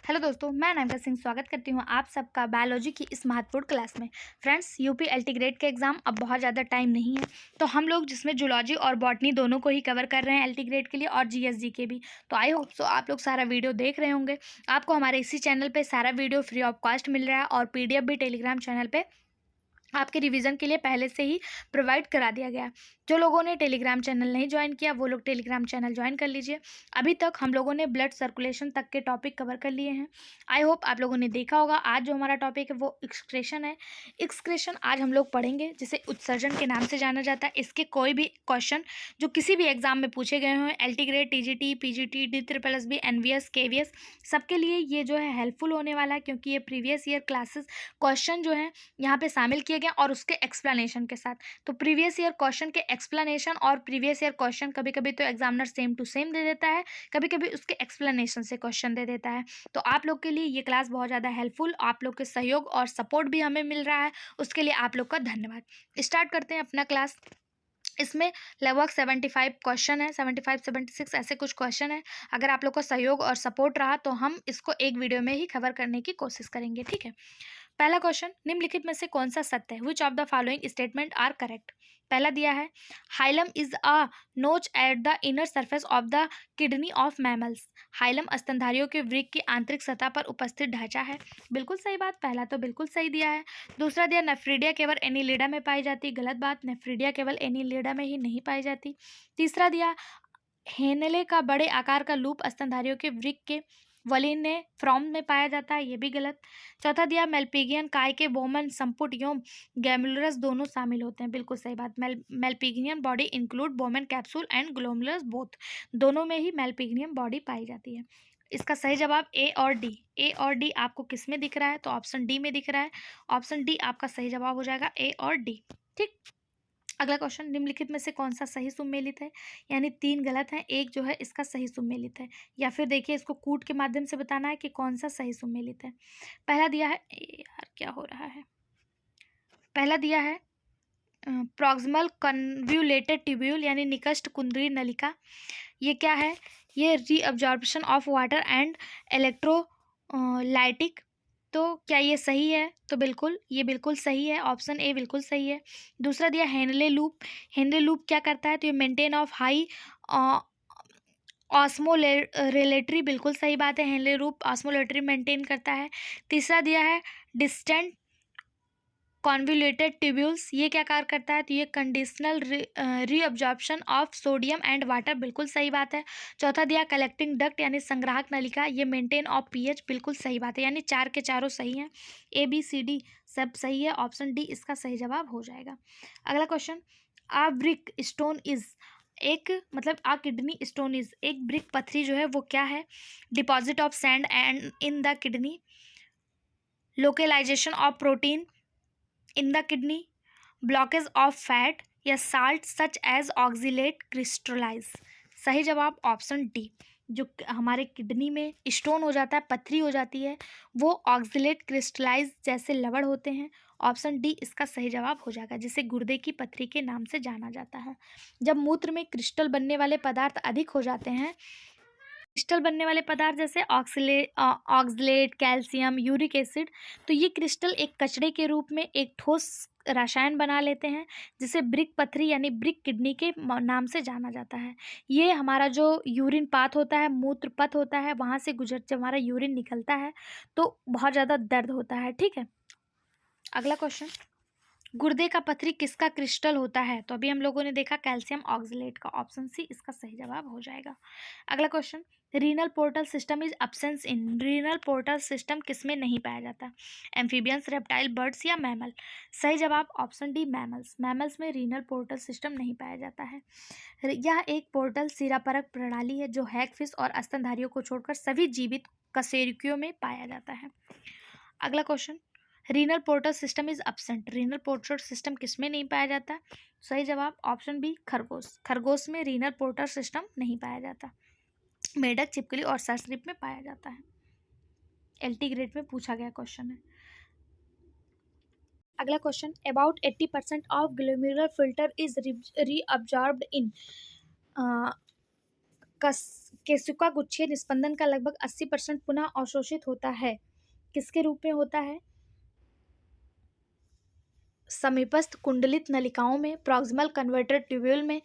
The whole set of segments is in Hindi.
हेलो दोस्तों, मैं नम्रता सिंह स्वागत करती हूँ आप सबका बायोलॉजी की इस महत्वपूर्ण क्लास में। फ्रेंड्स, यूपी एल्टीग्रेड के एग्ज़ाम अब बहुत ज़्यादा टाइम नहीं है, तो हम लोग जिसमें जूलॉजी और बॉटनी दोनों को ही कवर कर रहे हैं एल्टीग्रेड के लिए और जीएसजी के भी। तो आई होप सो आप लोग सारा वीडियो देख रहे होंगे। आपको हमारे इसी चैनल पर सारा वीडियो फ्री ऑफ कॉस्ट मिल रहा है और पीडीएफ भी टेलीग्राम चैनल पर आपके रिवीजन के लिए पहले से ही प्रोवाइड करा दिया गया। जो लोगों ने टेलीग्राम चैनल नहीं ज्वाइन किया वो लोग टेलीग्राम चैनल ज्वाइन कर लीजिए। अभी तक हम लोगों ने ब्लड सर्कुलेशन तक के टॉपिक कवर कर लिए हैं। आई होप आप लोगों ने देखा होगा। आज जो हमारा टॉपिक है वो एक्सक्रेशन है। एक्सक्रेशन आज हम लोग पढ़ेंगे, जिसे उत्सर्जन के नाम से जाना जाता है। इसके कोई भी क्वेश्चन जो किसी भी एग्जाम में पूछे गए हों, LT grade, TGT, PGT, DSSS, NVS, KVS, सबके लिए ये जो है हेल्पफुल होने वाला है, क्योंकि ये प्रीवियस ईयर क्लासेस क्वेश्चन जो हैं यहाँ पे शामिल किए गए और उसके एक्सप्लेनेशन के साथ। तो प्रीवियस ईयर क्वेश्चन के एक्सप्लेनेशन और प्रीवियस ईयर क्वेश्चन कभी कभी तो एग्जामिनर सेम टू सेम दे देता है, कभी कभी उसके एक्सप्लेनेशन से क्वेश्चन दे देता है। तो आप लोग के लिए ये क्लास बहुत ज़्यादा हेल्पफुल, आप लोग के सहयोग और सपोर्ट भी हमें मिल रहा है, उसके लिए आप लोग का धन्यवाद। स्टार्ट करते हैं अपना क्लास। इसमें लगभग 75 क्वेश्चन है, 75-76 ऐसे कुछ क्वेश्चन है। अगर आप लोग का सहयोग और सपोर्ट रहा तो हम इसको एक वीडियो में ही कवर करने की कोशिश करेंगे, ठीक है। पहला क्वेश्चन, निम्नलिखित में से कौन सा सत्य है? Which of the following statement are correct? पहला दिया है, hilum is a notch at the inner surface of the kidney of mammals. Hilum स्तनधारियों के वृक्क की आंतरिक सतह पर उपस्थित ढांचा है। बिल्कुल सही बात, पहला तो बिल्कुल सही दिया है। दूसरा दिया, नेफ्रीडिया केवल एनीलिडा में पाई जाती। गलत बात, नेफ्रीडिया केवल एनीलिडा में ही नहीं पाई जाती। तीसरा दिया, हेनले का बड़े आकार का लूप स्तनधारियों के वृक्क के वलिन्य फ्रॉम में पाया जाता है। ये भी गलत। चौथा दिया, मेलपिगियन काय के बोमन संपुट एवं गैमुलरस दोनों शामिल होते हैं। बिल्कुल सही बात, Malpighian body include Bowman capsule and glomerulus both, दोनों में ही मेलपिगियन बॉडी पाई जाती है। इसका सही जवाब ए और डी। ए और डी आपको किस में दिख रहा है? तो ऑप्शन डी में दिख रहा है। ऑप्शन डी आपका सही जवाब हो जाएगा, ए और डी, ठीक। अगला क्वेश्चन, निम्नलिखित में से कौन सा सही सुमेलित है? यानी 3 गलत हैं, एक जो है इसका सही सुमेलित है। या फिर देखिए, इसको कूट के माध्यम से बताना है कि कौन सा सही सुमेलित है। पहला दिया है, यार क्या हो रहा है, पहला दिया है प्रॉक्सिमल कन्व्यूलेटेड ट्यूब्यूल यानी निकष्ट कुंद्री नलिका। ये क्या है? ये reabsorption of water and electrolytic. तो क्या ये सही है? तो बिल्कुल, ये बिल्कुल सही है, ऑप्शन ए बिल्कुल सही है। दूसरा दिया हेनले लूप। हेनले लूप क्या करता है? तो ये मेंटेन ऑफ हाई ऑस्मोलेटरी, बिल्कुल सही बात है, हेनले लूप ऑस्मोलेटरी मेंटेन करता है। तीसरा दिया है डिस्टेंट कॉन्वोल्यूटेड ट्यूब्यूल्स। ये क्या कार्य करता है? तो ये conditional reabsorption of sodium and water, बिल्कुल सही बात है। चौथा दिया कलेक्टिंग डक्ट यानी संग्राहक नलिका, ये मेंटेन ऑफ पीएच, बिल्कुल सही बात है। यानी 4 के चारों सही हैं, ए बी सी डी सब सही है। ऑप्शन डी इसका सही जवाब हो जाएगा। अगला क्वेश्चन, आ ब्रिक स्टोन इज, एक मतलब आ किडनी स्टोन इज, एक ब्रिक पत्थरी जो है वो क्या है? Deposit of sand and in the kidney, localisation of protein in the kidney, blockage of fat, या salt such as oxalate crystallise. सही जवाब ऑप्शन डी। जो हमारे किडनी में स्टोन हो जाता है, पथरी हो जाती है, वो ऑक्जिलेट क्रिस्टलाइज जैसे लवण होते हैं। ऑप्शन डी इसका सही जवाब हो जाएगा, जिसे गुर्दे की पथरी के नाम से जाना जाता है। जब मूत्र में क्रिस्टल बनने वाले पदार्थ अधिक हो जाते हैं, क्रिस्टल बनने वाले पदार्थ जैसे ऑक्सलेट, कैल्शियम, यूरिक एसिड, तो ये क्रिस्टल एक कचड़े के रूप में एक ठोस रसायन बना लेते हैं, जिसे ब्रिक पथरी यानी ब्रिक किडनी के नाम से जाना जाता है। ये हमारा जो यूरिन पाथ होता है, मूत्र पथ होता है, वहाँ से गुजर जब हमारा यूरिन निकलता है तो बहुत ज़्यादा दर्द होता है, ठीक है। अगला क्वेश्चन, गुर्दे का पथरी किसका क्रिस्टल होता है? तो अभी हम लोगों ने देखा कैल्शियम ऑक्सलेट का, ऑप्शन सी इसका सही जवाब हो जाएगा। अगला question, renal portal system is absence in, renal portal system किसमें नहीं पाया जाता? एम्फीबियंस, रेप्टाइल, बर्ड्स या मैमल? सही जवाब ऑप्शन डी मैमल्स। मैमल्स में रीनल पोर्टल सिस्टम नहीं पाया जाता है। यह एक पोर्टल सिरापरक प्रणाली है जो हैगफिश और स्तनधारियों को छोड़कर सभी जीवित कशेरुकियों में पाया जाता है। अगला question, renal portal system is absent, renal portal system किसमें नहीं पाया जाता? सही जवाब ऑप्शन बी खरगोश। खरगोश में रीनल पोर्टल सिस्टम नहीं पाया जाता, मेढक, छिपकली और सरीसृप में पाया जाता है। एलटी ग्रेड में पूछा गया क्वेश्चन है। अगला question, about 80% of glomerular filter is reabsorbed in, केशिका गुच्छीय निस्पंदन का लगभग 80% पुनः अवशोषित होता है। किसके रूप में होता है? समीपस्थ कुंडलित नलिकाओं में, प्रॉक्सिमल कन्वर्टर ट्यूब्यूल में,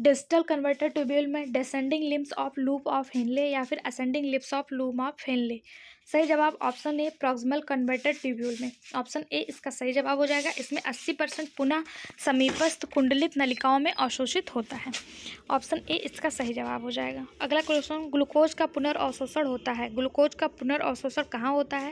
डिस्टल कन्वर्टर ट्यूब्यूल में, descending limbs of loop of Henle या फिर ascending lips of loop of Henle. सही जवाब option A, proximal converter tubule में। ऑप्शन ए इसका सही जवाब हो जाएगा। इसमें 80% पुनः समीपस्थ कुंडलित नलिकाओं में अवशोषित होता है। ऑप्शन ए इसका सही जवाब हो जाएगा। अगला क्वेश्चन, ग्लूकोज का पुनर्अवशोषण होता है। ग्लूकोज का पुनर्अवशोषण कहाँ होता है?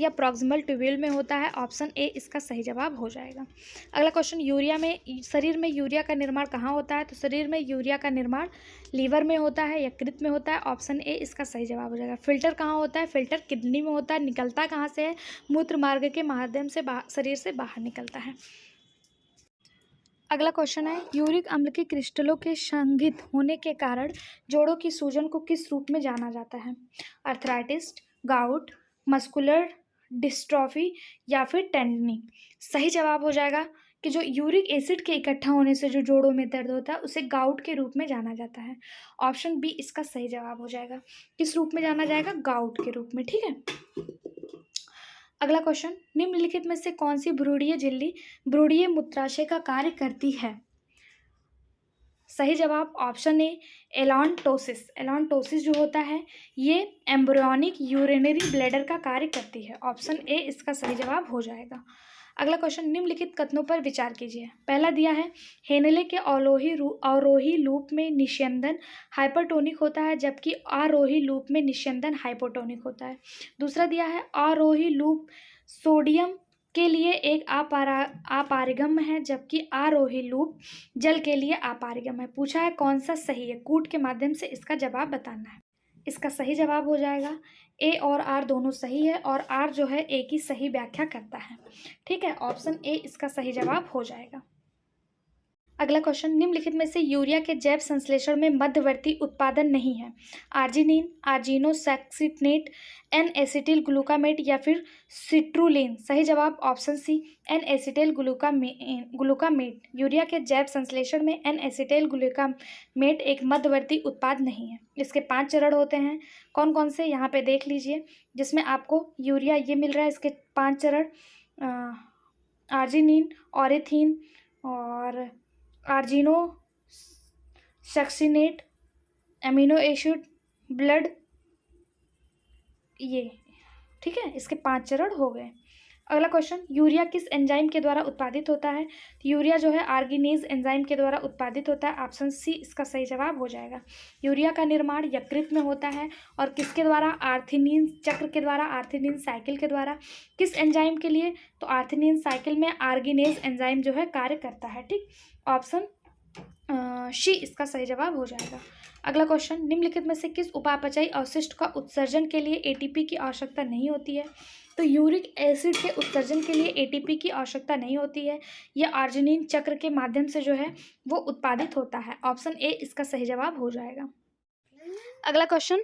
यह प्रॉक्सिमल ट्यूब्यूल में होता है। ऑप्शन ए इसका सही जवाब हो जाएगा। अगला क्वेश्चन, शरीर में यूरिया का निर्माण कहाँ होता है? तो शरीर में यूरिया का निर्माण लीवर में होता है, यकृत में होता है। ऑप्शन ए इसका सही जवाब हो जाएगा। फिल्टर कहाँ होता है? फिल्टर किडनी में होता है। निकलता कहाँ से है? मूत्र मार्ग के माध्यम से शरीर से बाहर निकलता है। अगला क्वेश्चन है, यूरिक अम्ल के क्रिस्टलों के संघित होने के कारण जोड़ों की सूजन को किस रूप में जाना जाता है? अर्थराइटिस, गाउट, मस्कुलर डिस्ट्रॉफी या फिर टेंडनी। सही जवाब हो जाएगा कि जो यूरिक एसिड के इकट्ठा होने से जो जोड़ों में दर्द होता है उसे गाउट के रूप में जाना जाता है। ऑप्शन बी इसका सही जवाब हो जाएगा। किस रूप में जाना जाएगा? गाउट के रूप में। ठीक है। अगला क्वेश्चन, निम्नलिखित में से कौन सी भ्रूणीय झिल्ली भ्रूणीय मूत्राशय का कार्य करती है? सही जवाब ऑप्शन ए, एलॉन्टोसिस। एलॉन्टोसिस जो होता है ये एम्ब्रियोनिक यूरिनरी ब्लैडर का कार्य करती है। ऑप्शन ए इसका सही जवाब हो जाएगा। अगला क्वेश्चन, निम्नलिखित कथनों पर विचार कीजिए। पहला दिया है, हेनले के अवरोही लूप में निस्यंदन हाइपरटोनिक होता है जबकि आरोही लूप में निस्यंदन हाइपोटोनिक होता है। दूसरा दिया है, आरोही लूप सोडियम के लिए एक अपारगम्य है जबकि आरोही लूप जल के लिए अपारगम्य है। पूछा है कौन सा सही है? कूट के माध्यम से इसका जवाब बताना है। इसका सही जवाब हो जाएगा ए और आर दोनों सही है और आर जो है ए की सही व्याख्या करता है। ठीक है। ऑप्शन ए इसका सही जवाब हो जाएगा। अगला क्वेश्चन, निम्नलिखित में से यूरिया के जैव संश्लेषण में मध्यवर्ती उत्पादन नहीं है? Arginine, argininosuccinate, N acetyl glutamate या फिर सिट्रुलिन। सही जवाब option C, N acetyl glutamate. Urea के जैव संश्लेषण में एन एसिटिल ग्लूकामेट एक मध्यवर्ती उत्पाद नहीं है। इसके 5 चरण होते हैं। कौन कौन से यहाँ पे देख लीजिए, जिसमें आपको यूरिया ये मिल रहा है। इसके 5 चरण, आर्जिनिन, ऑरिथीन और आर्जिनो सक्सिनेट, एमिनो एसिड, ब्लड, ये। ठीक है। इसके 5 चरण हो गए। अगला क्वेश्चन, यूरिया किस एंजाइम के द्वारा उत्पादित होता है? तो यूरिया जो है आर्गिनेज एंजाइम के द्वारा उत्पादित होता है। ऑप्शन सी इसका सही जवाब हो जाएगा। यूरिया का निर्माण यकृत में होता है और किसके द्वारा? आर्थिनीन चक्र के द्वारा, आर्थिनीन साइकिल के द्वारा। किस एंजाइम के लिए? तो आर्थिनीन साइकिल में आर्गिनेज एंजाइम जो है कार्य करता है। ठीक। ऑप्शन सी इसका सही जवाब हो जाएगा। अगला क्वेश्चन, निम्नलिखित में से किस उपापचयी अवशिष्ट का उत्सर्जन के लिए एटीपी की आवश्यकता नहीं होती है? तो यूरिक एसिड के उत्सर्जन के लिए एटीपी की आवश्यकता नहीं होती है। यह आर्जिनिन चक्र के माध्यम से जो है वो उत्पादित होता है। ऑप्शन ए इसका सही जवाब हो जाएगा। अगला क्वेश्चन,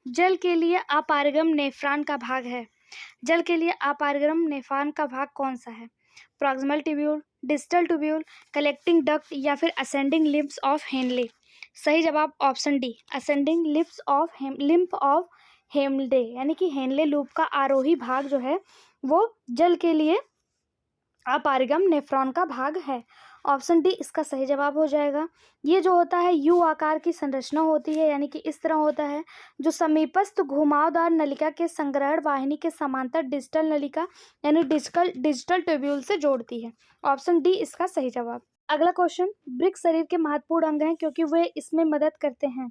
जल के लिए अपारगम नेफ्रॉन का भाग है। जल के लिए अपारगम नेफ्रॉन का भाग कौन सा है? Proximal tubule, distal tubule, collecting duct या फिर असेंडिंग लिम्स ऑफ हेनले। सही जवाब option D, ascending lymph of Henle, यानी कि हेनले लूप का आरोही भाग जो है वो जल के लिए अपारगम नेफ्रॉन का भाग है। ऑप्शन डी इसका सही जवाब हो जाएगा। ये जो होता है यू आकार की संरचना होती है, यानी कि इस तरह होता है, जो समीपस्थ घुमावदार नलिका के संग्रहण वाहिनी के समांतर डिजिटल नलिका यानी डिजिटल ट्यूब्यूल से जोड़ती है। ऑप्शन डी इसका सही जवाब। अगला क्वेश्चन, ब्रिक शरीर के महत्वपूर्ण अंग हैं क्योंकि वे इसमें मदद करते हैं।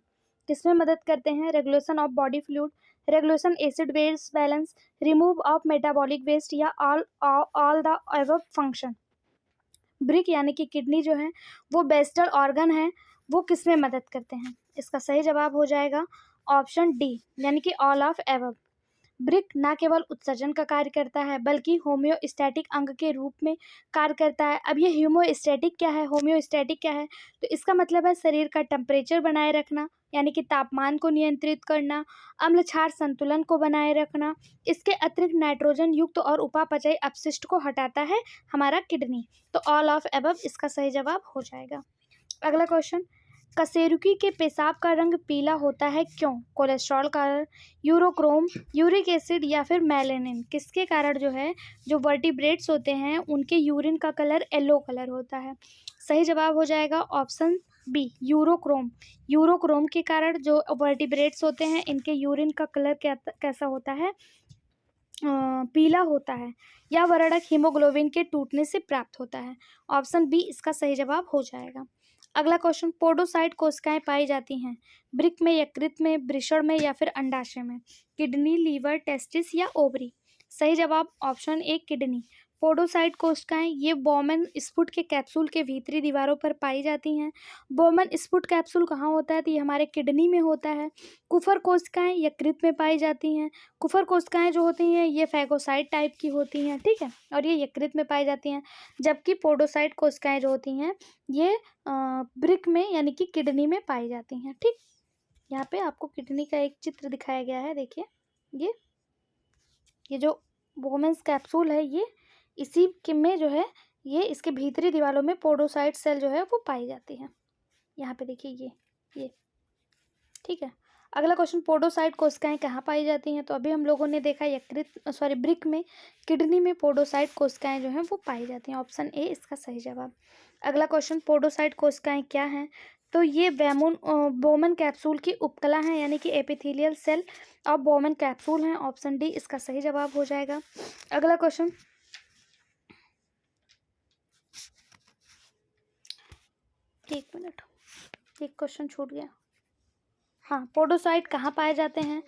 किसमें मदद करते हैं? Regulation of body fluid, regulation acid base balance, remove of metabolic waste या ऑल द अबव फंक्शन। ब्रिक यानी कि किडनी जो है वो बेस्टल ऑर्गन है, वो किस में मदद करते हैं? इसका सही जवाब हो जाएगा ऑप्शन डी, यानी कि ऑल ऑफ एबव। ब्रिक न केवल उत्सर्जन का कार्य करता है बल्कि होम्योस्टैटिक अंग के रूप में कार्य करता है। अब ये होम्योस्टैटिक क्या है, होम्योस्टैटिक क्या है? तो इसका मतलब है शरीर का टेम्परेचर बनाए रखना, यानी कि तापमान को नियंत्रित करना, अम्ल क्षार संतुलन को बनाए रखना। इसके अतिरिक्त नाइट्रोजन युक्त और उपापचयी अपशिष्ट को हटाता है हमारा किडनी। तो ऑल ऑफ एबव इसका सही जवाब हो जाएगा। अगला क्वेश्चन, कशेरुकी के पेशाब का रंग पीला होता है क्यों? कोलेस्ट्रॉल कारण, यूरोक्रोम, यूरिक एसिड या फिर मेलानिन। किसके कारण जो है, जो वर्टिब्रेट्स होते हैं उनके यूरिन का कलर येलो कलर होता है? सही जवाब हो जाएगा ऑप्शन बी, यूरोक्रोम। यूरोक्रोम के कारण जो वर्टिब्रेट्स होते हैं इनके यूरिन का कलर कैसा होता है? पीला होता है। या वर्णक हीमोग्लोबिन के टूटने से प्राप्त होता है। ऑप्शन बी इसका सही जवाब हो जाएगा। अगला क्वेश्चन, पोडोसाइट कोशिकाएं पाई जाती हैं वृक्क में, यकृत में, वृषण में या फिर अंडाशय में? किडनी, लीवर, टेस्टिस या ओवरी? सही जवाब ऑप्शन ए, किडनी। पोडोसाइट कोशिकाएं ये बोमेन स्फुट के कैप्सूल के भीतरी दीवारों पर पाई जाती हैं। बोमेन स्फुट कैप्सूल कहाँ होता है? तो ये हमारे किडनी में होता है। कुफर कोशिकाएं यकृत में पाई जाती हैं। कुफर कोशिकाएं जो होती हैं ये फैगोसाइट टाइप की होती हैं, ठीक है, और ये यकृत में पाई जाती हैं। जबकि पोडोसाइट कोशिकाएं जो होती हैं ये वृक्क में यानी कि किडनी में पाई जाती हैं, ठीक। यहाँ पे आपको किडनी का एक चित्र दिखाया गया है, देखिए ये जो बोमेन्स कैप्सूल है ये इसी के में जो है ये इसके भीतरी दीवारों में पोडोसाइट सेल जो है वो पाई जाती है। यहाँ पे देखिए ये ठीक है। अगला क्वेश्चन, पोडोसाइट कोशिकाएं कहाँ पाई जाती हैं? तो अभी हम लोगों ने देखा वृक्क में, किडनी में पोडोसाइट कोशिकाएं जो हैं वो पाई जाती हैं। ऑप्शन ए इसका सही जवाब। अगला क्वेश्चन, पोडोसाइट कोशिकाएं क्या हैं? तो ये बोमेन कैप्सूल की उपकला हैं, यानी कि एपिथेलियल सेल और बोमेन कैप्सूल हैं। ऑप्शन डी इसका सही जवाब हो जाएगा। अगला क्वेश्चन, एक मिनट, एक क्वेश्चन छूट गया। हाँ, पोडोसाइट कहाँ पाए जाते हैं?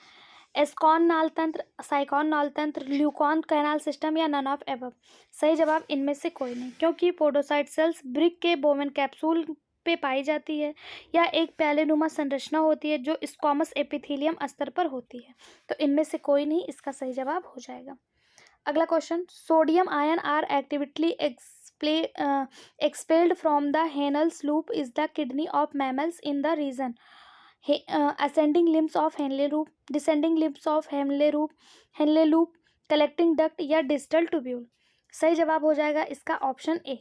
एस्कॉन नाल तंत्र, साइकॉन नाल तंत्र, ल्यूकॉन कैनाल सिस्टम या नन ऑफ एबव? सही जवाब इनमें से कोई नहीं, क्योंकि पोडोसाइट सेल्स वृक्क के बोमेन कैप्सूल पे पाई जाती है या एक प्यालेनुमा संरचना होती है जो स्क्वामस एपिथेलियम स्तर पर होती है। तो इनमें से कोई नहीं, इसका सही जवाब हो जाएगा। अगला question, sodium ion are actively expelled from the Henle's loop is the kidney of mammals in the region ascending limbs of Henle loop, descending limbs of Henle loop, collecting duct या distal tubule? सही जवाब हो जाएगा इसका option A,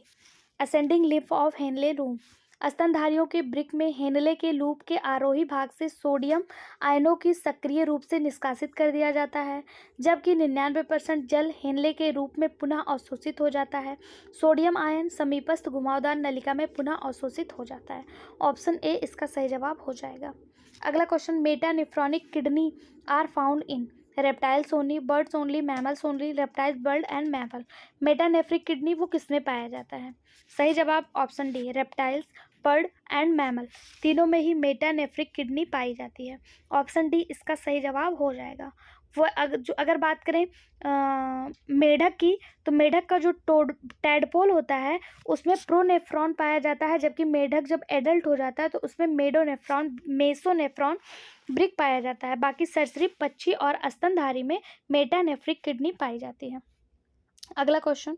ascending lymph of Henle loop. स्तनधारियों के वृक्क में हेनले के लूप के आरोही भाग से सोडियम आयनों की सक्रिय रूप से निष्कासित कर दिया जाता है, जबकि 99% जल हेनले के रूप में पुनः अवशोषित हो जाता है। सोडियम आयन समीपस्थ घुमावदार नलिका में पुनः अवशोषित हो जाता है। ऑप्शन ए इसका सही जवाब हो जाएगा। अगला question, metanephric kidney are found in reptiles only, birds only, mammals only, reptiles, bird and mammal? Metanephric kidney वो किसमें पाया जाता है? सही जवाब option D, reptiles, bird and mammal, तीनों में ही मेटानेफ्रिक किडनी पाई जाती है। ऑप्शन डी इसका सही जवाब हो जाएगा। वो अगर बात करें मेढक की, तो मेढक का जो टैडपोल होता है उसमें प्रोनेफ्रॉन पाया जाता है, जबकि मेढक जब एडल्ट हो जाता है तो उसमें मेसोनेफ्रॉन वृक्क पाया जाता है। बाकी सरीसृप, पक्षी और स्तनधारी में मेटानेफ्रिक किडनी पाई जाती है। अगला क्वेश्चन,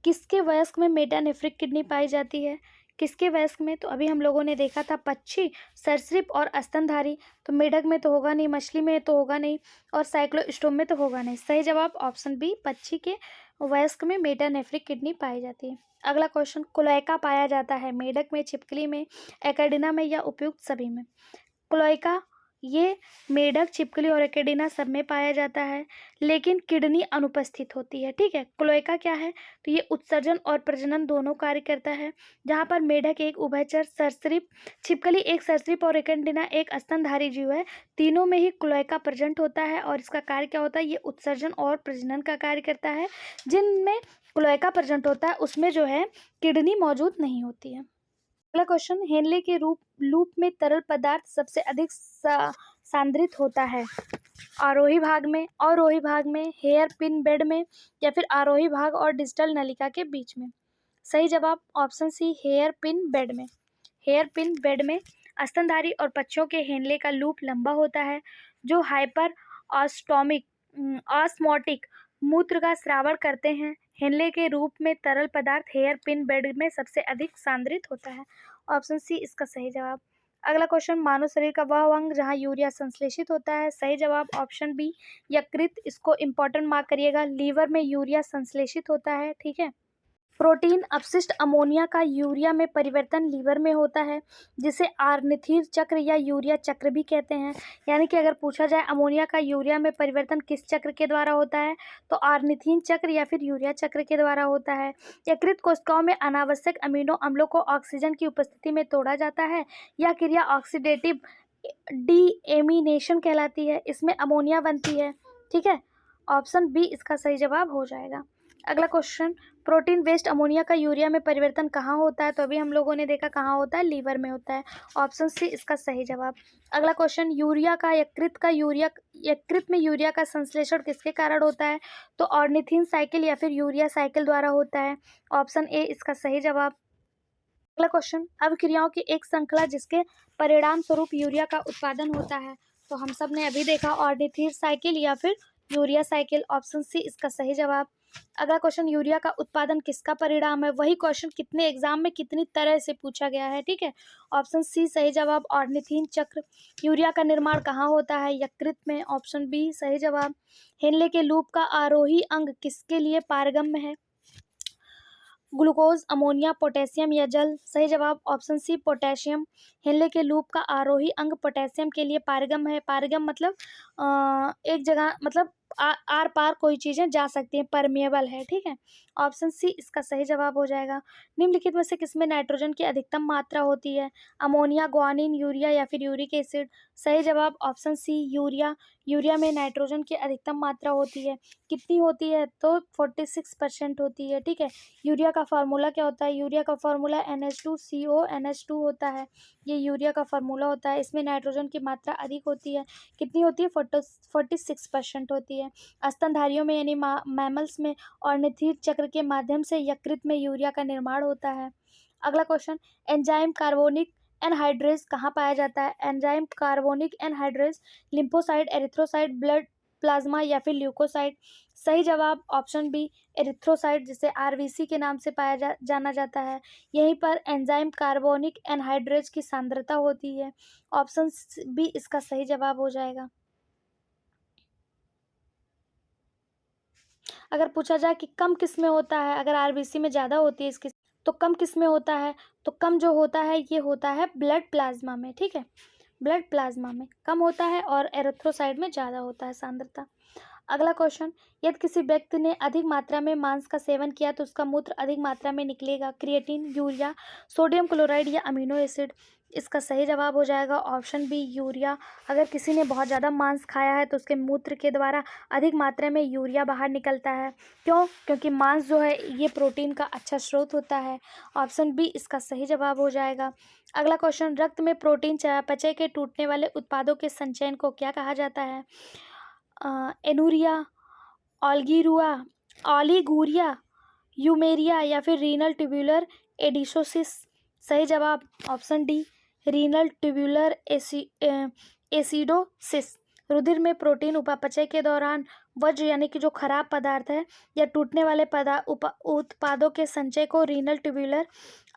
किसके वयस्क में मेटानेफ्रिक किडनी पाई जाती है? किसके वयस्क में? तो अभी हम लोगों ने देखा था पक्षी, सरीसृप और स्तनधारी। तो मेढक में तो होगा नहीं, मछली में तो होगा नहीं, और साइक्लोस्टोम में तो होगा नहीं। सही जवाब ऑप्शन बी, पक्षी के वयस्क में मेटानेफ्रिक किडनी पाई जाती है। अगला क्वेश्चन, क्लोएका पाया जाता है मेढक में, छिपकली में, एकार्डिना में या उपयुक्त सभी में? क्लोएका ये मेढक, छिपकली और एकेडिना सब में पाया जाता है, लेकिन किडनी अनुपस्थित होती है, ठीक है। क्लोएका क्या है? तो ये उत्सर्जन और प्रजनन दोनों कार्य करता है, जहाँ पर मेढक एक उभयचर सरीसृप, छिपकली एक सरीसृप और एकेडिना एक स्तनधारी जीव है। तीनों में ही क्लोएका प्रेजेंट होता है और इसका कार्य क्या होता है? ये उत्सर्जन और प्रजनन का कार्य करता है। जिनमें क्लोएका प्रेजेंट होता है उसमें जो है किडनी मौजूद नहीं होती है। अगला क्वेश्चन, हेनले के लूप में तरल पदार्थ सबसे अधिक सांद्रित होता है? आरोही भाग में, अवरोही भाग में, हेयर पिन बेड में या फिर आरोही भाग और डिस्टल नलिका के बीच में? सही जवाब option C, hair pin bend में। हेयर पिन बेड में स्तनधारी और पक्षियों के हेनले का लूप लंबा होता है, जो हाइपर ऑस्मोटिक मूत्र का स्रावण करते हैं। हेनले के रूप में तरल पदार्थ हेयर पिन बेड में सबसे अधिक सांद्रित होता है। ऑप्शन सी इसका सही जवाब। अगला क्वेश्चन, मानव शरीर का वह अंग जहां यूरिया संश्लेषित होता है? सही जवाब ऑप्शन बी, यकृत। इसको इंपॉर्टेंट मार्क करिएगा, लीवर में यूरिया संश्लेषित होता है, ठीक है। प्रोटीन अपशिष्ट अमोनिया का यूरिया में परिवर्तन लीवर में होता है, जिसे आर्निथिर चक्र या यूरिया चक्र भी कहते हैं। यानी कि अगर पूछा जाए अमोनिया का यूरिया में परिवर्तन किस चक्र के द्वारा होता है, तो आर्निथिन चक्र या फिर यूरिया चक्र के द्वारा होता है। यकृत कोशिकाओं में अनावश्यक अमीनो अम्लों को ऑक्सीजन की उपस्थिति में तोड़ा जाता है। यह क्रिया ऑक्सीडेटिव डीएमिनेशन कहलाती है। इसमें अमोनिया बनती है। ठीक है, ऑप्शन बी इसका सही जवाब हो जाएगा। अगला क्वेश्चन, प्रोटीन वेस्ट अमोनिया का यूरिया में परिवर्तन कहाँ होता है? तो अभी हम लोगों ने देखा कहाँ होता है, लीवर में होता है। ऑप्शन सी इसका सही जवाब। अगला क्वेश्चन, यकृत में यूरिया का संश्लेषण किसके कारण होता है? तो ऑर्निथिन साइकिल या फिर यूरिया साइकिल द्वारा होता है। ऑप्शन ए इसका सही जवाब। अगला क्वेश्चन, अभिक्रियाओं की एक श्रृंखला जिसके परिणाम स्वरूप यूरिया का उत्पादन होता है। तो हम सब ने अभी देखा ऑर्निथिन साइकिल या फिर यूरिया साइकिल। ऑप्शन सी इसका सही जवाब। अगला क्वेश्चन, यूरिया का उत्पादन किसका परिणाम है? वही क्वेश्चन कितने एग्जाम में कितनी तरह से पूछा गया है। ठीक है, ऑप्शन सी सही जवाब, ऑर्निथिन चक्र। यूरिया का निर्माण कहाँ होता है? यकृत में। ऑप्शन बी सही जवाब। हेनले के लूप का आरोही अंग किसके लिए पारगम्य है? ग्लूकोज, अमोनिया, पोटेशियम या जल। सही जवाब ऑप्शन सी पोटेशियम। हेनले के लूप का आरोही अंग पोटेशियम के लिए पारगम है। पारगम मतलब एक जगह, मतलब आर पार कोई चीज़ें जा सकती हैं, परमेबल है। ठीक है, ऑप्शन सी इसका सही जवाब हो जाएगा। निम्नलिखित में से किसमें नाइट्रोजन की अधिकतम मात्रा होती है? अमोनिया, ग्वानिन, यूरिया या फिर यूरिक एसिड। सही जवाब ऑप्शन सी यूरिया। यूरिया में नाइट्रोजन की अधिकतम मात्रा होती है। कितनी होती है? तो 46% होती है। ठीक है, यूरिया का फार्मूला क्या होता है? यूरिया का फार्मूला NH2CO NH2 होता है। ये यूरिया का फार्मूला होता है। इसमें नाइट्रोजन की मात्रा अधिक होती है। कितनी होती है? 46% होती है। स्तनधारियों में यानी मैमल्स में ऑर्निथिन चक्र के माध्यम से यकृत में यूरिया का निर्माण होता है। अगला क्वेश्चन, एंजाइम कार्बोनिक एनहाइड्रेज कहाँ पाया जाता है? Enzyme carbonic anhydrase lymphocyte, erythrocyte, blood plasma या फिर ल्यूकोसाइट। सही जवाब ऑप्शन बी एरिथ्रोसाइट, जिसे आरबीसी के नाम से जाना जाता है। यहीं पर एंजाइम कार्बोनिक एनहाइड्रेज की सांद्रता होती है। ऑप्शन बी इसका सही जवाब हो जाएगा। अगर पूछा जाए कि कम किस में होता है, अगर आरबीसी में ज़्यादा होती है इसकी, तो कम किस में होता है? तो कम जो होता है ये होता है ब्लड प्लाज्मा में। ठीक है, ब्लड प्लाज्मा में कम होता है और एरिथ्रोसाइट में ज़्यादा होता है सांद्रता। अगला क्वेश्चन, यदि किसी व्यक्ति ने अधिक मात्रा में मांस का सेवन किया तो उसका मूत्र अधिक मात्रा में निकलेगा। क्रिएटिन, यूरिया, सोडियम क्लोराइड या अमीनो एसिड। इसका सही जवाब हो जाएगा ऑप्शन बी यूरिया। अगर किसी ने बहुत ज़्यादा मांस खाया है तो उसके मूत्र के द्वारा अधिक मात्रा में यूरिया बाहर निकलता है। क्यों? क्योंकि मांस जो है ये प्रोटीन का अच्छा स्रोत होता है। ऑप्शन बी इसका सही जवाब हो जाएगा। अगला क्वेश्चन, रक्त में प्रोटीन चयापचय के टूटने वाले उत्पादों के संचयन को क्या कहा जाता है? एनूरिया, ऑलिगूरिया, यूमेरिया या फिर रीनल ट्यूब्यूलर एडिशोसिस। सही जवाब option D renal tubular acidosis. रुधिर में प्रोटीन उपापचय के दौरान वज्र यानी कि जो खराब पदार्थ है या टूटने वाले उत्पादों के संचय को रीनल ट्यूब्यूलर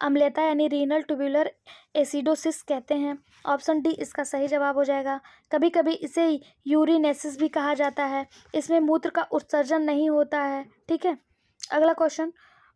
अम्लता यानी रीनल ट्यूब्यूलर एसिडोसिस कहते हैं। ऑप्शन डी इसका सही जवाब हो जाएगा। कभी कभी इसे यूरिनेसिस भी कहा जाता है। इसमें मूत्र का उत्सर्जन नहीं होता है। ठीक है, अगला क्वेश्चन,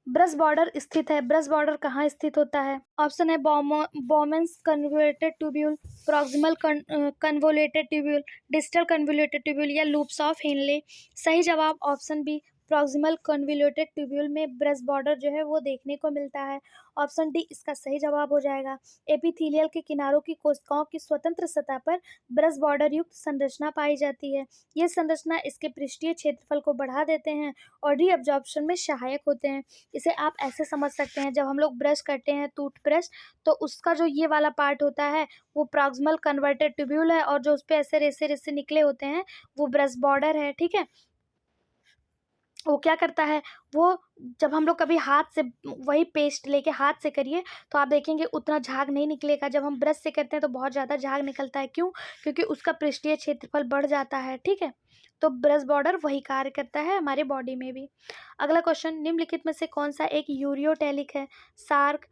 ब्रश बॉर्डर स्थित है। ब्रश बॉर्डर कहाँ स्थित होता है? ऑप्शन है Bowman's convoluted tubule, proximal convoluted tubule, distal convoluted tubule या लूप्स ऑफ हेनले। सही जवाब option B proximal convoluted tubule में ब्रश बॉर्डर जो है वो देखने को मिलता है। ऑप्शन डी इसका सही जवाब हो जाएगा। एपिथेलियल के किनारों की कोशिकाओं की स्वतंत्र सतह पर ब्रश बॉर्डर युक्त संरचना पाई जाती है। ये संरचना इसके पृष्ठीय क्षेत्रफल को बढ़ा देते हैं और रीअब्जॉर्प्शन में सहायक होते हैं। इसे आप ऐसे समझ सकते हैं, जब हम लोग ब्रश करते हैं टूथब्रश, तो उसका जो ये वाला पार्ट होता है वो प्रॉक्सिमल कन्वर्टेड ट्यूब्यूल है और जो उस पर ऐसे रेसे रेसे निकले होते हैं वो ब्रश बॉर्डर है। ठीक है, वो क्या करता है, वो जब हम लोग कभी हाथ से वही पेस्ट लेके हाथ से करिए तो आप देखेंगे उतना झाग नहीं निकलेगा। जब हम ब्रश से करते हैं तो बहुत ज़्यादा झाग निकलता है। क्यों? क्योंकि उसका पृष्ठीय क्षेत्रफल बढ़ जाता है। ठीक है, तो ब्रश बॉर्डर वही कार्य करता है हमारे बॉडी में भी। अगला क्वेश्चन, निम्नलिखित में से कौन सा एक यूरियोटेलिक है? सार्क,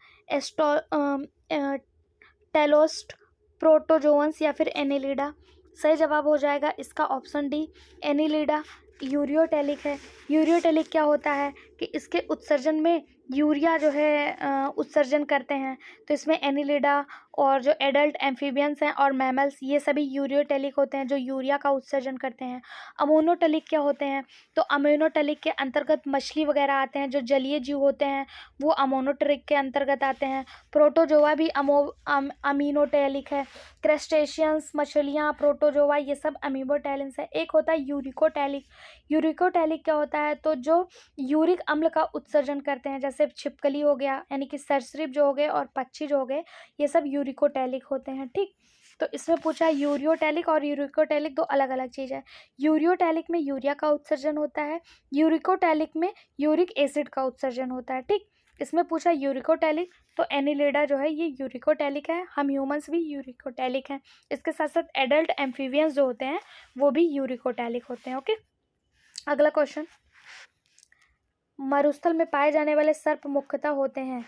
टेलोस्ट, प्रोटोजोअन्स या फिर एनिलिडा। सही जवाब हो जाएगा इसका ऑप्शन डी एनिलिडा। यूरियोटेलिक है। यूरियोटेलिक क्या होता है कि इसके उत्सर्जन में यूरिया जो है उत्सर्जन करते हैं। तो इसमें एनिलिडा और जो एडल्ट एम्फीबियंस हैं और मैमल्स, ये सभी यूरियोटेलिक होते हैं जो यूरिया का उत्सर्जन करते हैं। अमोनोटेलिक क्या होते हैं? तो अमोनोटेलिक के अंतर्गत मछली वगैरह आते हैं, जो जलीय जीव होते हैं वो अमोनोटेलिक के अंतर्गत आते हैं। प्रोटोजोआ भी अमीनोटेलिक है। क्रस्टेशियंस, मछलियाँ, प्रोटोजोआ, ये सब अमीबोटेलिक है। एक होता है यूरिकोटेलिक। यूरिकोटेलिक क्या होता है? तो जो यूरिक अम्ल का उत्सर्जन करते हैं, जैसे छिपकली हो गया, यानी कि सरीसृप जो हो गए, और पक्षी जो हो गए, ये सब यूरिकोटेलिक होते हैं। ठीक, तो इसमें पूछा यूरियोटेलिक और यूरिकोटेलिक दो अलग अलग चीज़ है। यूरियोटेलिक में यूरिया का उत्सर्जन होता है, यूरिकोटेलिक में यूरिक एसिड का उत्सर्जन होता है। ठीक, इसमें पूछा यूरिकोटेलिक, तो एनिलिडा जो है ये यूरिकोटेलिक है, हम ह्यूमंस भी यूरिकोटेलिक हैं। इसके साथ साथ एडल्ट एम्फीबियंस जो होते हैं वो भी यूरिकोटेलिक होते हैं। ओके, अगला क्वेश्चन, मरुस्थल में पाए जाने वाले सर्प मुख्यतः होते हैं,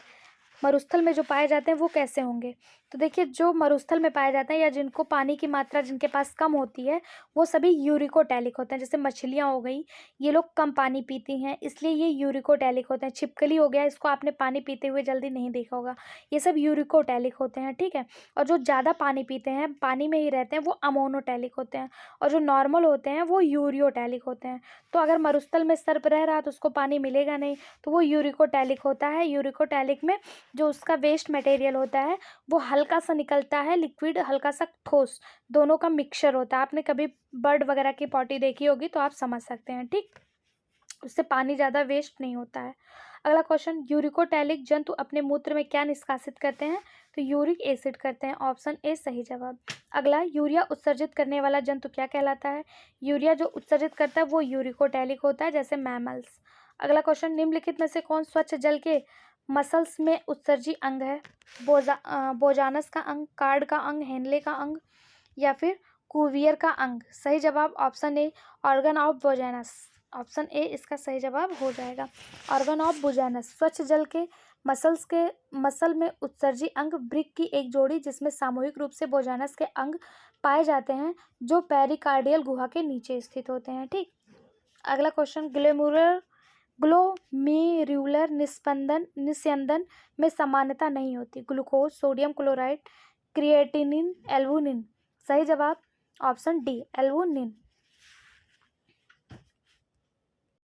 मरुस्थल में जो पाए जाते हैं वो कैसे होंगे? तो देखिए, जो मरुस्थल में पाए जाते हैं या जिनको पानी की मात्रा जिनके पास कम होती है वो सभी यूरिकोटेलिक होते हैं। जैसे मछलियाँ हो गई, ये लोग कम पानी पीती हैं इसलिए ये यूरिकोटेलिक होते हैं। छिपकली हो गया, इसको आपने पानी पीते हुए जल्दी नहीं देखा होगा, ये सब यूरिकोटेलिक होते हैं। ठीक है, और जो ज़्यादा पानी पीते हैं, पानी में ही रहते हैं, वो अमोनोटेलिक होते हैं, और जो नॉर्मल होते हैं वो यूरियोटेलिक होते हैं। तो अगर मरुस्थल में सर्प रह रहा तो उसको पानी मिलेगा नहीं, तो वो यूरिकोटेलिक होता है। यूरिकोटेलिक में जो उसका वेस्ट मटेरियल होता है वो हल्का सा निकलता है, लिक्विड हल्का सा ठोस, दोनों का मिक्सचर होता है। आपने कभी बर्ड वगैरह की पॉटी देखी होगी तो आप समझ सकते हैं। ठीक, उससे पानी ज़्यादा वेस्ट नहीं होता है। अगला क्वेश्चन, यूरिकोटेलिक जंतु अपने मूत्र में क्या निष्कासित करते हैं? तो यूरिक एसिड करते हैं, ऑप्शन ए सही जवाब। अगला, यूरिया उत्सर्जित करने वाला जंतु क्या कहलाता है? यूरिया जो उत्सर्जित करता है वो यूरिकोटेलिक होता है, जैसे मैमल्स। अगला क्वेश्चन, निम्नलिखित में से कौन स्वच्छ जल के मसल्स में उत्सर्जी अंग है? बोजानस का अंग, कार्ड का अंग, हेनले का अंग, या फिर कुवियर का अंग? सही जवाब option A, organ of Bojanus. Option A इसका सही जवाब हो जाएगा, ऑर्गन ऑफ बोजानस। स्वच्छ जल के मसल में उत्सर्जी अंग ब्रिक की एक जोड़ी, जिसमें सामूहिक रूप से बोजानस के अंग पाए जाते हैं जो पेरिकार्डियल गुहा के नीचे स्थित होते हैं। ठीक, अगला क्वेश्चन, ग्लोमेरुलर निस्यंदन में समानता नहीं होती। Glucose, sodium chloride, creatinine, albumin? सही जवाब ऑप्शन डी, एल्बुमिन।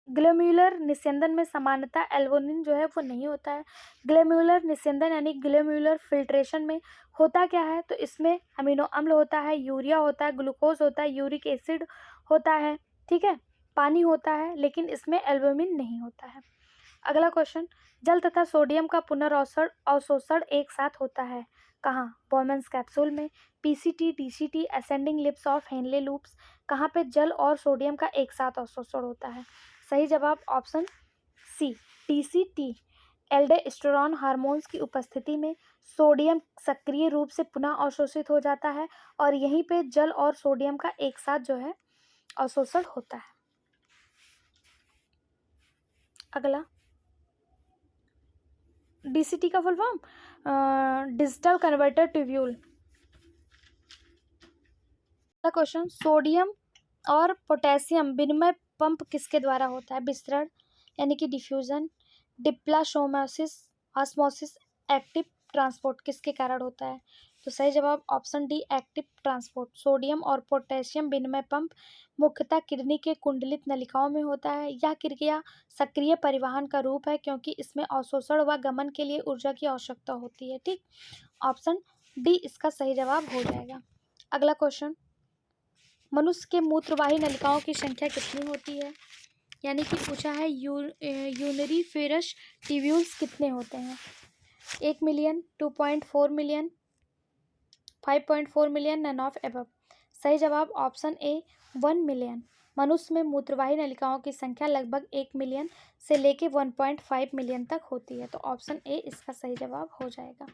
ग्लोमेरुलर निस्यंदन में समानता एल्बुमिन जो है वो नहीं होता है। ग्लोमेरुलर निस्यंदन यानी ग्लोमेरुलर फिल्ट्रेशन में होता क्या है? तो इसमें अमीनो अम्ल होता है, यूरिया होता है, ग्लूकोज होता है, यूरिक एसिड होता है, ठीक है, पानी होता है, लेकिन इसमें एल्बुमिन नहीं होता है। अगला क्वेश्चन, जल तथा सोडियम का अवशोषण एक साथ होता है, कहाँ? बॉयमन्स कैप्सूल में, PCT, DCT, ascending lips of Henle loops? कहाँ पे जल और सोडियम का एक साथ अवशोषण होता है? सही जवाब option C, TCT. Aldosterone hormones की उपस्थिति में सोडियम सक्रिय रूप से पुनः अवशोषित हो जाता है और यहीं पे जल और सोडियम का एक साथ जो है अवशोषण होता है। अगला, डीसीटी का full form digital converter tubule. अगला क्वेश्चन, सोडियम और पोटेशियम विनिमय पंप किसके द्वारा होता है? विस्तरण यानी कि डिफ्यूजन, डिप्लासोमोसिस, ऑस्मोसिस, एक्टिव ट्रांसपोर्ट किसके कारण होता है? तो सही जवाब option D, active transport. Sodium और पोटेशियम विनिमय पंप मुख्यतः किडनी के कुंडलित नलिकाओं में होता है। यह क्रिया सक्रिय परिवहन का रूप है क्योंकि इसमें अवशोषण व गमन के लिए ऊर्जा की आवश्यकता होती है। ठीक, ऑप्शन डी इसका सही जवाब हो जाएगा। अगला क्वेश्चन, मनुष्य के मूत्रवाही नलिकाओं की संख्या कितनी होती है? यानी कि पूछा है यूरिनरी ट्यूब्यूल्स कितने होते हैं? 1 million, 2.4 million, 5.4 million, none of above? सही जवाब ऑप्शन ए, 1 मिलियन। मनुष्य में मूत्रवाही नलिकाओं की संख्या लगभग 1 मिलियन से लेके 1.5 मिलियन तक होती है, तो ऑप्शन ए इसका सही जवाब हो जाएगा।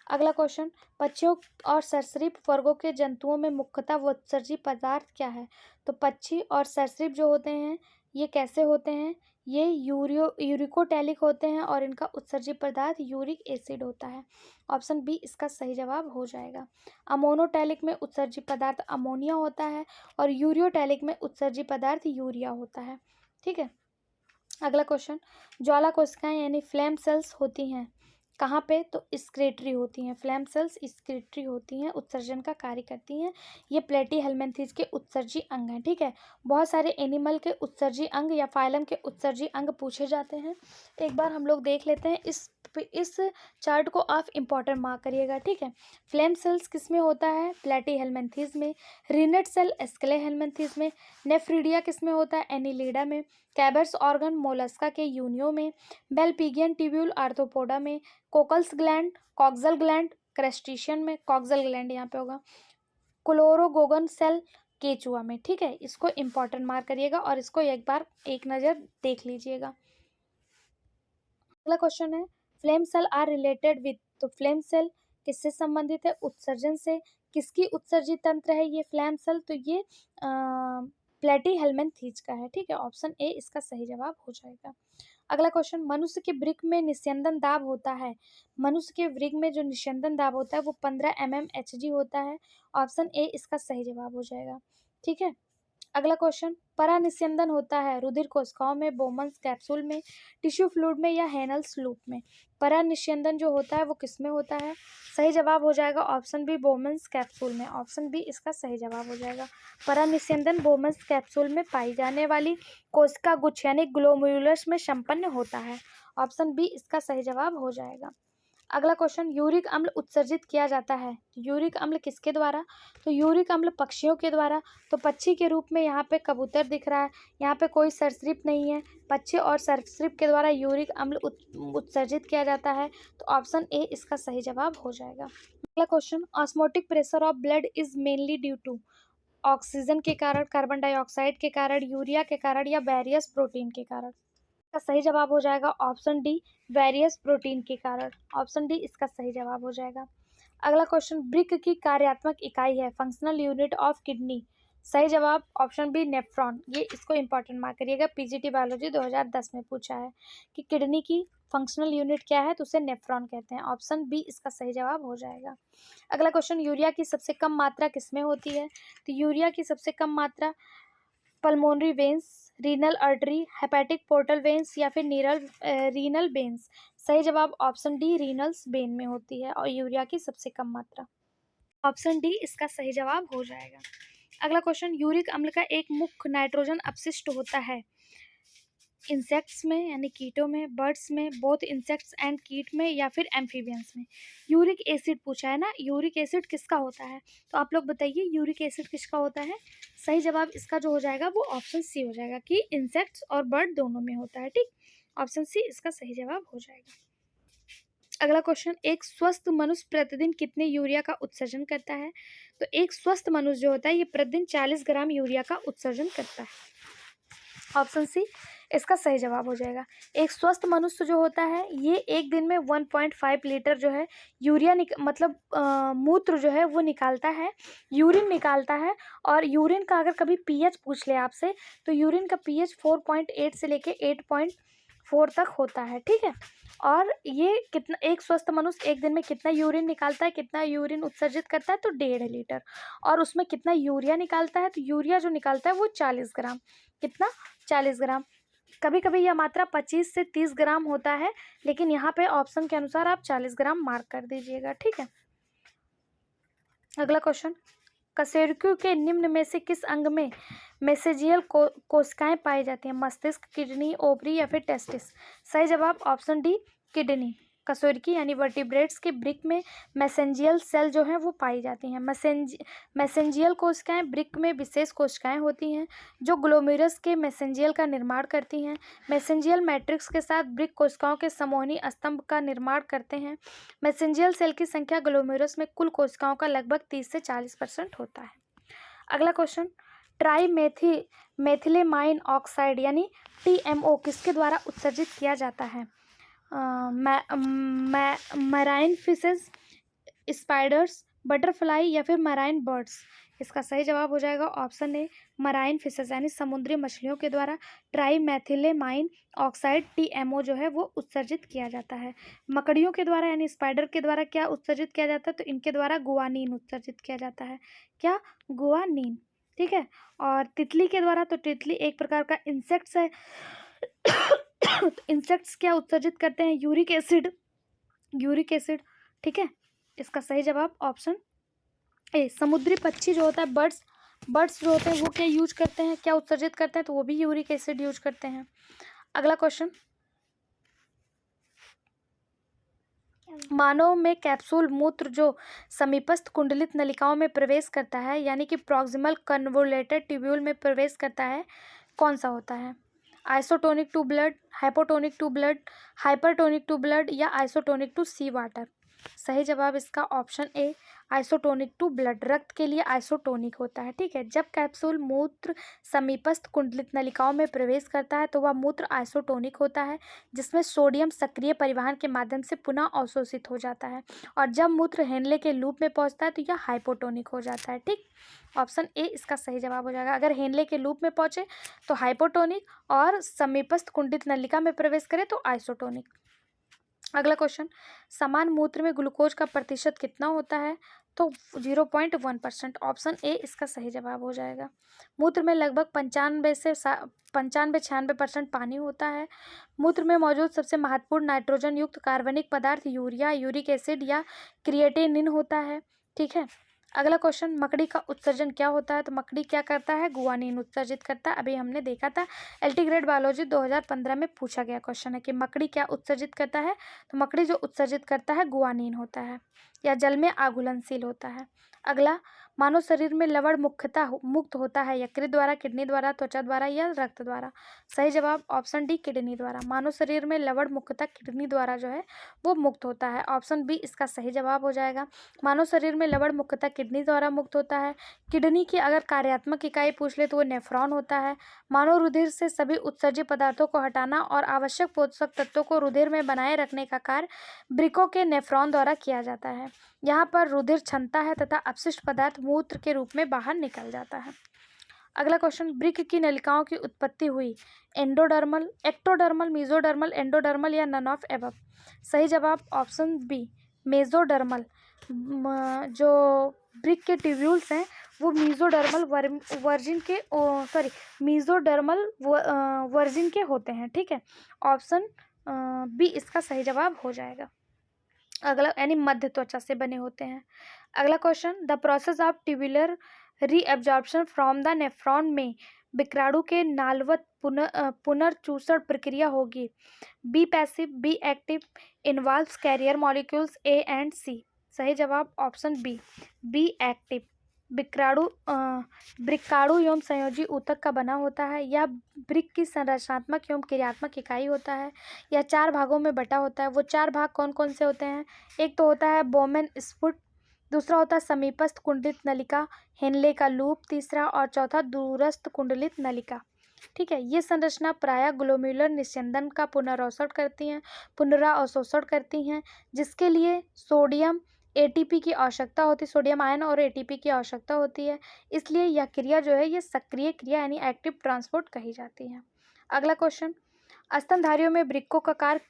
अगला क्वेश्चन, पक्षियों और सरीसृप वर्गों के जंतुओं में मुख्यतः उत्सर्जी पदार्थ क्या है? तो पक्षी और सरीसृप जो होते हैं ये कैसे होते हैं? ये यूरिकोटेलिक होते हैं और इनका उत्सर्जी पदार्थ यूरिक एसिड होता है, ऑप्शन बी इसका सही जवाब हो जाएगा। अमोनोटेलिक में उत्सर्जी पदार्थ अमोनिया होता है और यूरियोटेलिक में उत्सर्जी पदार्थ यूरिया होता है। ठीक है, अगला क्वेश्चन, ज्वाला कोशिकाएं यानी फ्लेम सेल्स होती हैं कहाँ पे? तो स्क्रेटरी होती हैं। फ्लेम सेल्स स्क्रेटरी होती हैं, उत्सर्जन का कार्य करती हैं। ये प्लेटीहेल्मिन्थेस के उत्सर्जी अंग हैं। ठीक है, बहुत सारे एनिमल के उत्सर्जी अंग या फाइलम के उत्सर्जी अंग पूछे जाते हैं। एक बार हम लोग देख लेते हैं, इस चार्ट को आप इम्पॉर्टेंट मार्क करिएगा। ठीक है, फ्लेम सेल्स किस में होता है? प्लेटीहेल्मिन्थेस में। रिनेट सेल एस्केलेहेल्मिन्थेस में। नेफ्रिडिया किस में होता है? एनिलिडा में। कैबर्स ऑर्गन मोलस्का के यूनियो में। बेल्पिगियन ट्यूब्यूल आर्थ्रोपोडा में। Cockles gland, coxal gland crustacean में, कॉक्सल ग्लैंड यहाँ पे होगा। क्लोरोगोगन सेल केचुआ में। ठीक है, इसको इंपॉर्टेंट मार्क करिएगा और इसको एक बार एक नज़र देख लीजिएगा। अगला क्वेश्चन है, flame cell are related with. तो फ्लेम सेल किससे संबंधित है? उत्सर्जन से। किसकी उत्सर्जी तंत्र है ये फ्लेम सेल? तो ये प्लेटीहेल्मिन्थेस का है। ठीक है, ऑप्शन ए इसका सही जवाब हो जाएगा। अगला क्वेश्चन, मनुष्य के वृक्क में निस्यंदन दाब होता है। मनुष्य के वृक्क में जो निस्यंदन दाब होता है वो 15 mmHg होता है। ऑप्शन ए इसका सही जवाब हो जाएगा। ठीक है, अगला क्वेश्चन, परानिस्यंदन होता है रुधिर कोशिकाओं में, बोमन्स कैप्सूल में, टिश्यू फ्लूइड में या हेनल्स लूप में। परानिस्यंदन जो होता है वो किस में होता है? सही जवाब हो जाएगा ऑप्शन बी, बोमन्स कैप्सूल में। ऑप्शन बी इसका सही जवाब हो जाएगा। परानिस्यंदन बोमन्स कैप्सूल में पाई जाने वाली कोशिका गुच्छ यानी ग्लोमेरुलस में संपन्न होता है। ऑप्शन बी इसका सही जवाब हो जाएगा। अगला क्वेश्चन, यूरिक अम्ल उत्सर्जित किया जाता है। यूरिक अम्ल किसके द्वारा? तो यूरिक अम्ल पक्षियों के द्वारा। तो पक्षी के रूप में यहाँ पे कबूतर दिख रहा है, यहाँ पे कोई सरीसृप नहीं है। पक्षी और सरीसृप के द्वारा यूरिक अम्ल उत्सर्जित किया जाता है। तो ऑप्शन ए इसका सही जवाब हो जाएगा। अगला question, osmotic pressure of blood is mainly due to. Oxygen के कारण, कार्बन डाइऑक्साइड के कारण, यूरिया के कारण या वेरियस प्रोटीन के कारण। का सही जवाब हो जाएगा ऑप्शन डी, वेरियस प्रोटीन के कारण। ऑप्शन डी इसका सही जवाब हो जाएगा। अगला क्वेश्चन, वृक्क की कार्यात्मक इकाई है, फंक्शनल यूनिट ऑफ किडनी। सही जवाब ऑप्शन बी, नेफ्रॉन। ये इसको इंपॉर्टेंट मार्क करिएगा, पीजीटी बायोलॉजी 2010 में पूछा है कि किडनी की फंक्शनल यूनिट क्या है, तो उसे नेफ्रॉन कहते हैं। ऑप्शन बी इसका सही जवाब हो जाएगा। अगला क्वेश्चन, यूरिया की सबसे कम मात्रा किसमें होती है? तो यूरिया की सबसे कम मात्रा pulmonary veins, renal artery, hepatic portal veins या फिर रीनल वेंस। सही जवाब ऑप्शन डी, रीनल्स वेन में होती है और यूरिया की सबसे कम मात्रा। ऑप्शन डी इसका सही जवाब हो जाएगा। अगला क्वेश्चन, यूरिक अम्ल का एक मुख्य नाइट्रोजन अपशिष्ट होता है इंसेक्ट्स में यानी कीटों में, बर्ड्स में, बोथ इंसेक्ट्स एंड कीट में या फिर एम्फीबियंस में। यूरिक एसिड पूछा है ना, यूरिक एसिड किसका होता है? तो आप लोग बताइए यूरिक एसिड किसका होता है? सही जवाब इसका जो हो जाएगा वो ऑप्शन सी हो जाएगा कि इंसेक्ट्स और बर्ड दोनों में होता है। ठीक, ऑप्शन सी इसका सही जवाब हो जाएगा। अगला क्वेश्चन, एक स्वस्थ मनुष्य प्रतिदिन कितने यूरिया का उत्सर्जन करता है? तो एक स्वस्थ मनुष्य जो होता है ये प्रतिदिन 40 ग्राम यूरिया का उत्सर्जन करता है। ऑप्शन सी इसका सही जवाब हो जाएगा। एक स्वस्थ मनुष्य जो होता है ये एक दिन में 1.5 लीटर जो है यूरिया मतलब मूत्र जो है वो निकालता है, यूरिन निकालता है। और यूरिन का अगर कभी पीएच पूछ ले आपसे तो यूरिन का पीएच 4.8 से लेके 8.4 तक होता है। ठीक है, और ये कितना, एक स्वस्थ मनुष्य एक दिन में कितना यूरिन निकालता है, कितना यूरिन उत्सर्जित करता है? तो 1.5 लीटर। और उसमें कितना यूरिया निकालता है? तो यूरिया जो निकालता है वो 40 ग्राम। कितना? 40 ग्राम। कभी कभी यह मात्रा 25 से 30 ग्राम होता है, लेकिन यहाँ पे ऑप्शन के अनुसार आप 40 ग्राम मार्क कर दीजिएगा। ठीक है, अगला क्वेश्चन, कशेरुकी के निम्न में से किस अंग में मेसेजियल कोशिकाएं पाई जाती हैं? मस्तिष्क, किडनी, ओवरी या फिर टेस्टिस। सही जवाब ऑप्शन डी, किडनी। कशेरुकी यानी वर्टिब्रेट्स के वृक्क में मैसेंजियल सेल जो हैं वो पाई जाती हैं। मैसेंजियल कोशिकाएं वृक्क में विशेष कोशिकाएं होती हैं जो ग्लोमेरुलस के मैसेंजियल का निर्माण करती हैं। मैसेंजियल मैट्रिक्स के साथ वृक्क कोशिकाओं के समोहनी स्तंभ का निर्माण करते हैं। मैसेंजियल सेल की संख्या ग्लोमेरुलस में कुल कोशिकाओं का लगभग 30 से 40% होता है। अगला क्वेश्चन, मेथिलेमाइन ऑक्साइड यानी TMO किसके द्वारा उत्सर्जित किया जाता है? मराइन फिशेस, स्पाइडर्स, बटरफ्लाई या फिर मराइन बर्ड्स। इसका सही जवाब हो जाएगा ऑप्शन ए, मराइन फिशेस यानी समुद्री मछलियों के द्वारा ट्राईमेथिलेमाइन ऑक्साइड TMO जो है वो उत्सर्जित किया जाता है। मकड़ियों के द्वारा यानी स्पाइडर के द्वारा क्या उत्सर्जित किया जाता है? तो इनके द्वारा गुआनीन उत्सर्जित किया जाता है। क्या? गुआनीन। ठीक है, और तितली के द्वारा, तो तितली एक प्रकार का इंसेक्ट्स है तो इंसेक्ट्स क्या उत्सर्जित करते हैं? Uric acid, uric acid. ठीक है, इसका सही जवाब ऑप्शन ए। समुद्री पक्षी जो होता है, बर्ड्स जो होते हैं वो क्या यूज करते हैं, क्या उत्सर्जित करते हैं? तो वो भी यूरिक एसिड यूज करते हैं। अगला क्वेश्चन, मानव में कैप्सूल मूत्र जो समीपस्थ कुंडलित नलिकाओं में प्रवेश करता है, यानी कि प्रॉक्सिमल कन्वोलेटेड ट्यूब्यूल में प्रवेश करता है, कौन सा होता है? Isotonic to blood, hypotonic to blood, hypertonic to blood या आइसोटोनिक टू सी वाटर? सही जवाब इसका option A, isotonic to blood. रक्त के लिए आइसोटोनिक होता है। ठीक है, जब कैप्सूल मूत्र समीपस्थ कुंडलित नलिकाओं में प्रवेश करता है तो वह मूत्र आइसोटोनिक होता है, जिसमें सोडियम सक्रिय परिवहन के माध्यम से पुनः अवशोषित हो जाता है, और जब मूत्र हेनले के लूप में पहुंचता है तो यह हाइपोटोनिक हो जाता है। ठीक, ऑप्शन ए इसका सही जवाब हो जाएगा। अगर हेनले के लूप में पहुंचे तो हाइपोटोनिक, और समीपस्थ कुंडलित नलिका में प्रवेश करे तो आइसोटोनिक। अगला क्वेश्चन, समान मूत्र में ग्लूकोज का प्रतिशत कितना होता है? तो 0.1%। ऑप्शन ए इसका सही जवाब हो जाएगा। मूत्र में लगभग 95-96% पानी होता है। मूत्र में मौजूद सबसे महत्वपूर्ण नाइट्रोजन युक्त कार्बनिक पदार्थ यूरिया, यूरिक एसिड या क्रिएटिनिन होता है। ठीक है, अगला क्वेश्चन, मकड़ी का उत्सर्जन क्या होता है? तो मकड़ी क्या करता है? गुआनिन उत्सर्जित करता है। अभी हमने देखा था, एल्टीग्रेड बायोलॉजी 2015 में पूछा गया क्वेश्चन है कि मकड़ी क्या उत्सर्जित करता है। तो मकड़ी जो उत्सर्जित करता है गुआनिन होता है, या जल में आघुलनशील होता है। अगला, मानव शरीर में लवण मुख्यतः मुक्त होता है यकृत द्वारा, किडनी द्वारा, त्वचा द्वारा या रक्त द्वारा? सही जवाब ऑप्शन डी, किडनी द्वारा। मानव शरीर में लवण मुख्यतः किडनी द्वारा जो है वो मुक्त होता है। ऑप्शन बी इसका सही जवाब हो जाएगा। मानव शरीर में लवण मुख्यतः किडनी द्वारा मुक्त होता है। किडनी की अगर कार्यात्मक इकाई पूछ ले तो वो नेफ्रॉन होता है। मानव रुधिर से सभी उत्सर्जित पदार्थों को हटाना और आवश्यक पोषक तत्वों को रुधिर में बनाए रखने का कार्य वृक्कों के नेफ्रॉन द्वारा किया जाता है। यहाँ पर रुधिर क्षमता है तथा अपशिष्ट पदार्थ मूत्र के रूप में बाहर निकल जाता है। अगला क्वेश्चन, वृक्क की नलिकाओं की उत्पत्ति हुई एंडोडर्मल, एक्टोडर्मल, मेसोडर्मल, एंडोडर्मल या नन ऑफ एबव? सही जवाब ऑप्शन बी, मेसोडर्मल। जो वृक्क के ट्यूब्यूल्स हैं वो मेसोडर्मल वर्जिन के होते हैं। ठीक है, ऑप्शन बी इसका सही जवाब हो जाएगा। अगला, यानी मध्य त्वचा से बने होते हैं। अगला question, the process of tubular reabsorption from the nephron में विक्राणु के नालवत पुनर्चूषण प्रक्रिया होगी? Be passive, be active, involves carrier molecules, A and C? सही जवाब ऑप्शन बी, बी एक्टिव। वृक्काणु एवं संयोजी ऊतक का बना होता है। यह वृक्क की संरचनात्मक एवं क्रियात्मक इकाई होता है। यह 4 भागों में बटा होता है। वो 4 भाग कौन कौन से होते हैं? एक तो होता है बोमेन स्फुट, दूसरा होता है समीपस्थ कुंडलित नलिका, हेनले का लूप, तीसरा और चौथा दूरस्थ कुंडलित नलिका। ठीक है, ये संरचना प्रायः ग्लोम्युलर निस्यंदन का पुनरावशोषण करती हैं, जिसके लिए सोडियम एटीपी की आवश्यकता होती है, सोडियम आयन और एटीपी की आवश्यकता होती है। इसलिए यह क्रिया जो है ये सक्रिय क्रिया यानी एक्टिव ट्रांसपोर्ट कही जाती है। अगला क्वेश्चन, स्तनधारियों में वृक्कों का कार्य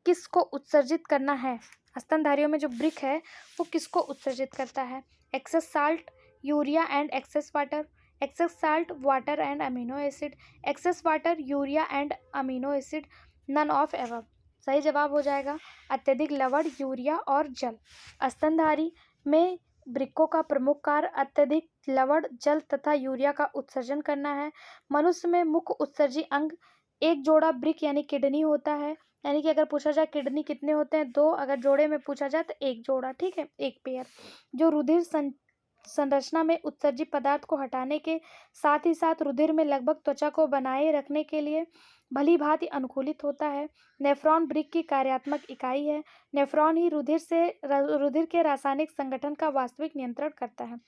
किसको उत्सर्जित करना है? स्तनधारियों में जो वृक्क है वो किसको उत्सर्जित करता है? Excess salt, urea and excess water, excess salt, water and amino acid, excess water, urea and amino acid, none of above? सही जवाब हो जाएगा अत्यधिक लवण, यूरिया और जल। स्तनधारी में वृक्कों का प्रमुख कार्य अत्यधिक लवण, जल तथा यूरिया का उत्सर्जन करना है। मनुष्य में मुख्य उत्सर्जी अंग एक जोड़ा वृक्क यानी किडनी होता है। यानी कि अगर पूछा जाए किडनी कितने होते हैं? 2। अगर जोड़े में पूछा जाए तो 1 जोड़ा। ठीक है, 1 पेयर, जो रुधिर संरचना में उत्सर्जित पदार्थ को हटाने के साथ ही साथ रुधिर में लगभग त्वचा को बनाए रखने के लिए भली भांति अनुकूलित होता है। नेफ्रॉन वृक्क की कार्यात्मक इकाई है। नेफ्रॉन ही रुधिर के रासायनिक संगठन का वास्तविक नियंत्रण करता है।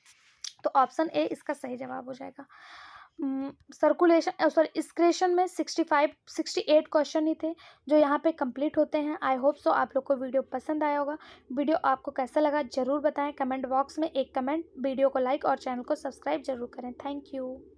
तो ऑप्शन ए इसका सही जवाब हो जाएगा। एक्सक्रीशन में 68 क्वेश्चन ही थे जो यहाँ पे कंप्लीट होते हैं। आई होप सो आप लोग को वीडियो पसंद आया होगा। वीडियो आपको कैसा लगा ज़रूर बताएं कमेंट बॉक्स में। एक कमेंट, वीडियो को लाइक और चैनल को सब्सक्राइब जरूर करें। Thank you.